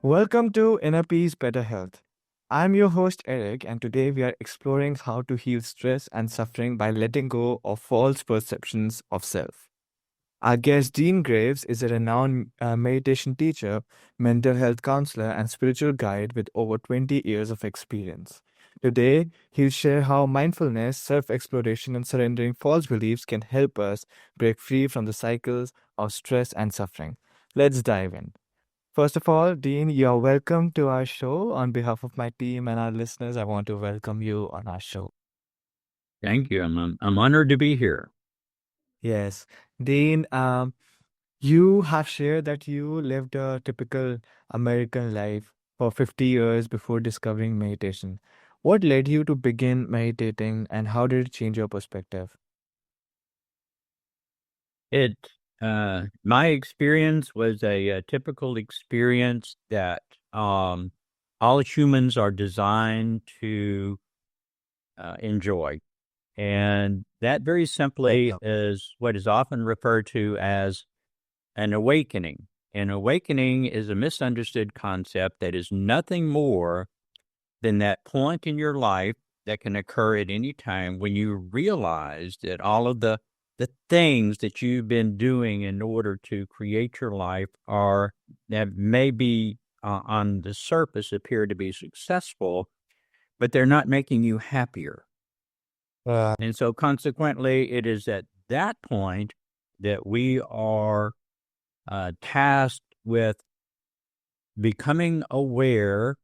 Welcome to Inner Peace, Better Health. I'm your host, Eric, and today we are exploring how to heal stress and suffering by letting go of false perceptions of self. Our guest, Dean Graves, is a renowned meditation teacher, mental health counselor, and spiritual guide with over 20 years of experience. Today, he'll share how mindfulness, self exploration, and surrendering false beliefs can help us break free from the cycles of stress and suffering. Let's dive in. First of all, Dean, you're welcome to our show. On behalf of my team and our listeners, I want to welcome you on our show. Thank you. I'm honored to be here. Yes, Dean, you have shared that you lived a typical American life for 50 years before discovering meditation. What led you to begin meditating and how did it change your perspective? It My experience was a typical experience that all humans are designed to enjoy, and that very simply Yeah. is what is often referred to as an awakening. An awakening is a misunderstood concept that is nothing more than that point in your life that can occur at any time when you realize that all of the things that you've been doing in order to create your life are that maybe on the surface appear to be successful, but they're not making you happier. Uh, And so consequently, it is at that point that we are tasked with becoming aware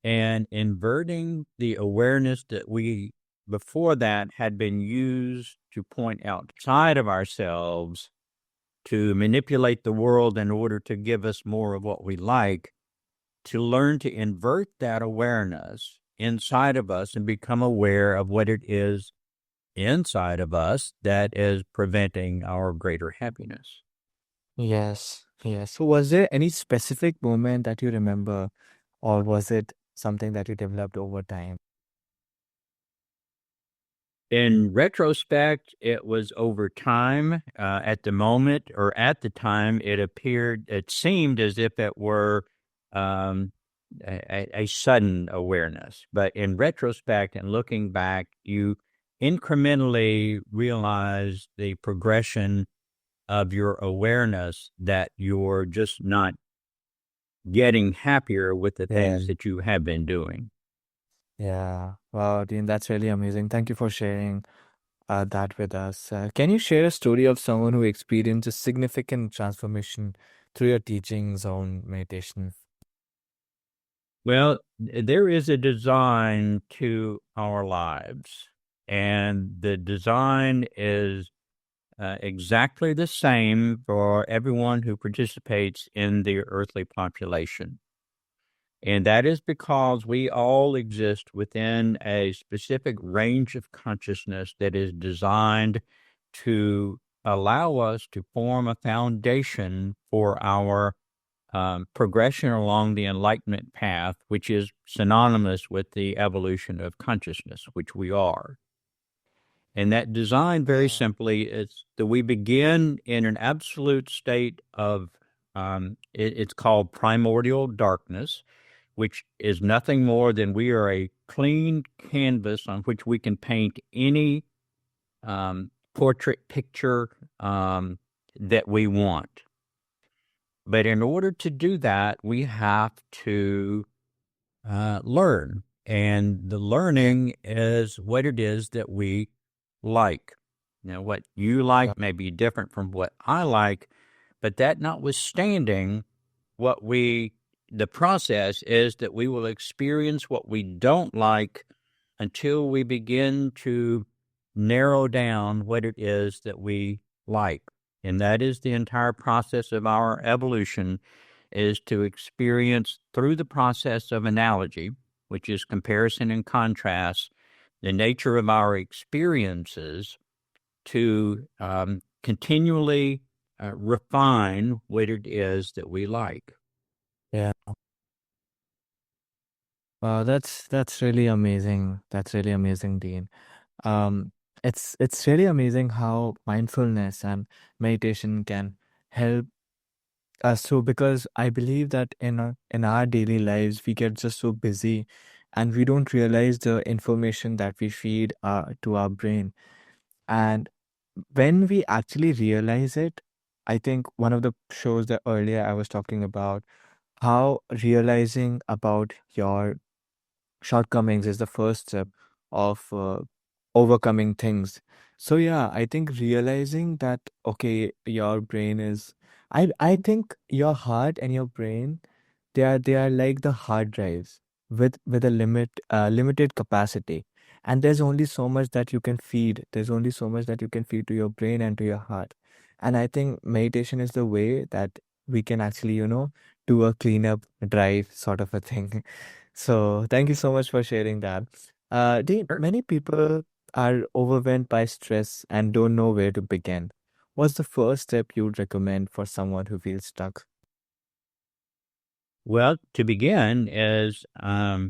and inverting the awareness that we before that had been used to point outside of ourselves to manipulate the world in order to give us more of what we like, to learn to invert that awareness inside of us and become aware of what it is inside of us that is preventing our greater happiness. yes, yes. So, was there any specific moment that you remember, or was it something that you developed over time? In retrospect, it was over time. At the moment, or at the time, it seemed as if it were um, a sudden awareness. But in retrospect and looking back, you incrementally realize the progression of your awareness that you're just not getting happier with the Yeah. things that you have been doing. Yeah. Wow, Dean, that's really amazing. Thank you for sharing that with us. Can you share a story of someone who experienced a significant transformation through your teachings on meditation? Well, there is a design to our lives, and the design is exactly the same for everyone who participates in the earthly population. And that is because we all exist within a specific range of consciousness that is designed to allow us to form a foundation for our progression along the enlightenment path, which is synonymous with the evolution of consciousness, which we are. And that design, very Yeah. simply, is that we begin in an absolute state of, it's called primordial darkness, which is nothing more than we are a clean canvas on which we can paint any portrait picture that we want. But in order to do that, we have to learn. And the learning is what it is that we like. Now, what you Yeah. like may be different from what I like, but that notwithstanding, what we, the process is that we will experience what we don't like until we begin to narrow down what it is that we like. And that is the entire process of our evolution, is to experience through the process of analogy, which is comparison and contrast, the nature of our experiences to continually refine what it is that we like. Yeah. Wow, that's really amazing. That's really amazing, Dean. Um, it's really amazing how mindfulness and meditation can help So because I believe that in our daily lives we get just so busy, and we don't realize the information that we feed to our brain. And when we actually realize it, I think one of the shows that earlier I was talking about, how realizing about your shortcomings is the first step of overcoming things. So yeah, I think realizing that okay, your brain is, I think your heart and your brain, they are like the hard drives with a limited capacity, and there's only so much that you can feed. There's only so much that you can feed to your brain and to your heart. And I think meditation is the way that we can actually, do a cleanup drive sort of a thing. So thank you so much for sharing that. Dean, Sure. many people are overwhelmed by stress and don't know where to begin. What's the first step you'd recommend for someone who feels stuck? Well, to begin is uh,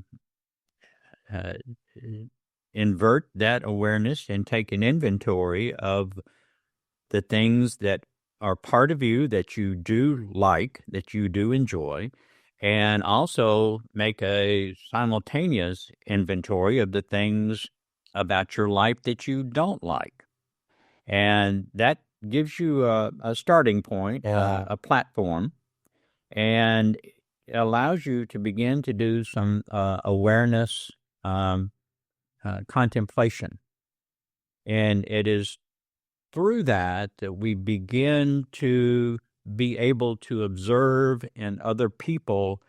invert that awareness and take an inventory of the things that are part of you that you do like, that you do enjoy, and also make a simultaneous inventory of the things about your life that you don't like. And that gives you a starting point, Yeah. a platform, and it allows you to begin to do some awareness um, contemplation. And it is through that that we begin to be able to observe in other people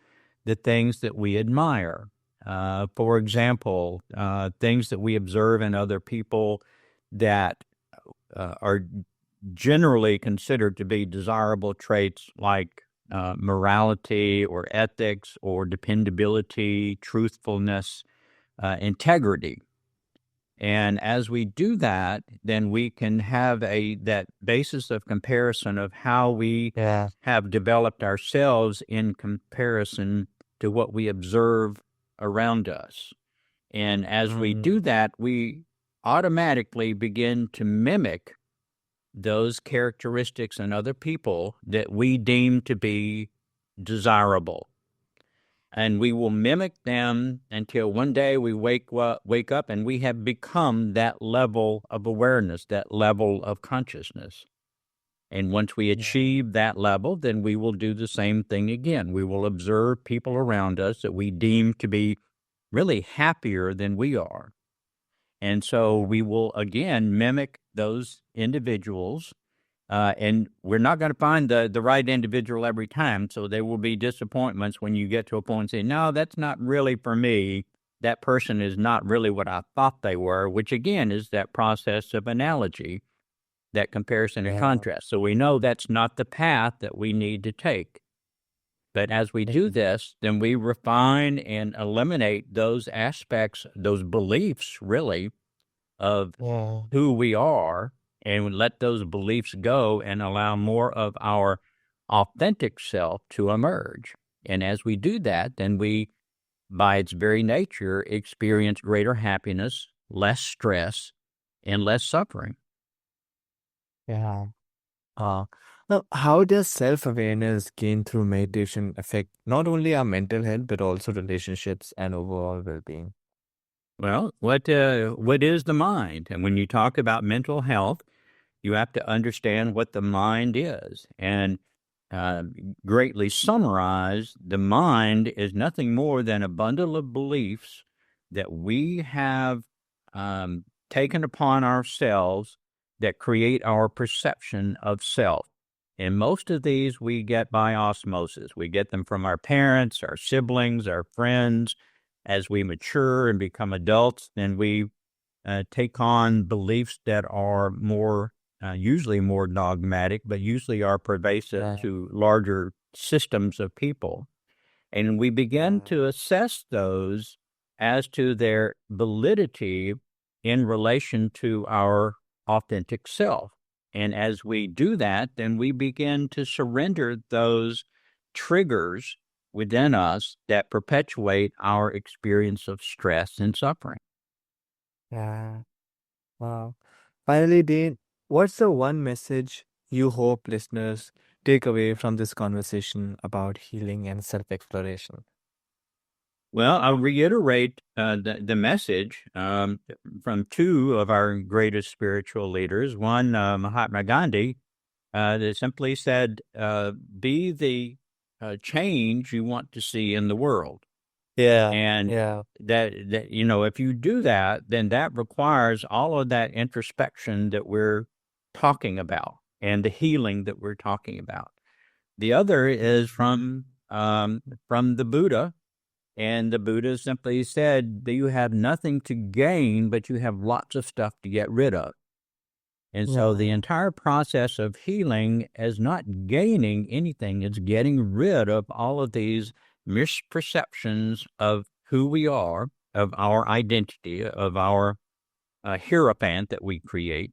the things that we admire. For example, things that we observe in other people that are generally considered to be desirable traits like morality or ethics or dependability, truthfulness, integrity. And as we do that, then we can have that basis of comparison of how we Yeah. have developed ourselves in comparison to what we observe around us. And as we do Mm, that, we automatically begin to mimic those characteristics in other people that we deem to be desirable. And we will mimic them until one day we wake up and we have become that level of awareness, that level of consciousness. And once we yeah. achieve that level, then we will do the same thing again. We will observe people around us that we deem to be really happier than we are. And so we will again mimic those individuals, and we're not going to find the right individual every time. So there will be disappointments when you get to a point and say, no, that's not really for me. That person is not really what I thought they were, which again is that process of analogy, that comparison and Yeah. contrast. So we know that's not the path that we need to take. But as we do Mhm. this, then we refine and eliminate those aspects, those beliefs, really, of Yeah. who we are, and let those beliefs go and allow more of our authentic self to emerge. And as we do that, then we, by its very nature, experience greater happiness, less stress, and less suffering. Yeah. Uh, Now, how does self-awareness gained through meditation affect not only our mental health but also relationships and overall well-being? Well, what is the mind? And when you talk about mental health, you have to understand what the mind is. And uh, greatly summarized, the mind is nothing more than a bundle of beliefs that we have taken upon ourselves that create our perception of self. And most of these we get by osmosis. We get them from our parents, our siblings, our friends. As we mature and become adults, then we take on beliefs that are more, usually more dogmatic, but usually are pervasive Yeah. to larger systems of people. And we begin Yeah. to assess those as to their validity in relation to our authentic self. And as we do that, then we begin to surrender those triggers within us that perpetuate our experience of stress and suffering. Yeah. Wow. Finally, Dean, what's the one message you hope listeners take away from this conversation about healing and self exploration? Well, I'll reiterate the message from two of our greatest spiritual leaders. One, Mahatma Gandhi, that simply said, "Be the change you want to see in the world." Yeah, And yeah, that if you do that, then that requires all of that introspection that we're talking about and the healing that we're talking about. The other is from the Buddha, and the Buddha simply said that you have nothing to gain, but you have lots of stuff to get rid of. And so the yeah, entire process of healing is not gaining anything, it's getting rid of all of these misperceptions of who we are, of our identity, of our hierophant that we create,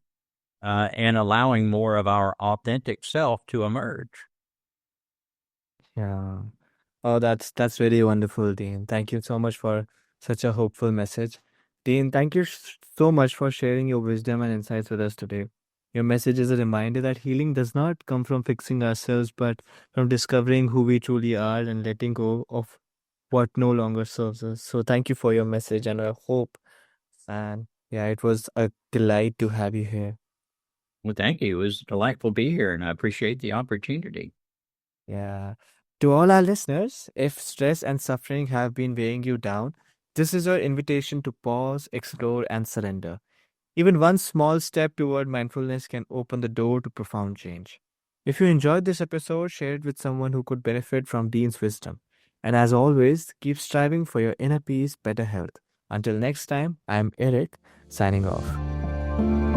and allowing more of our authentic self to emerge. yeah. Oh, that's really wonderful, Dean. Thank you so much for such a hopeful message. Dean, thank you so much for sharing your wisdom and insights with us today. Your message is a reminder that healing does not come from fixing ourselves, but from discovering who we truly are and letting go of what no longer serves us. So thank you for your message and our hope. And yeah, it was a delight to have you here. Well, thank you. It was delightful to be here, and I appreciate the opportunity. Yeah. To all our listeners, if stress and suffering have been weighing you down, this is your invitation to pause, explore, and surrender. Even one small step toward mindfulness can open the door to profound change. If you enjoyed this episode, share it with someone who could benefit from Dean's wisdom. And as always, keep striving for your inner peace, better health. Until next time, I'm Eric, signing off.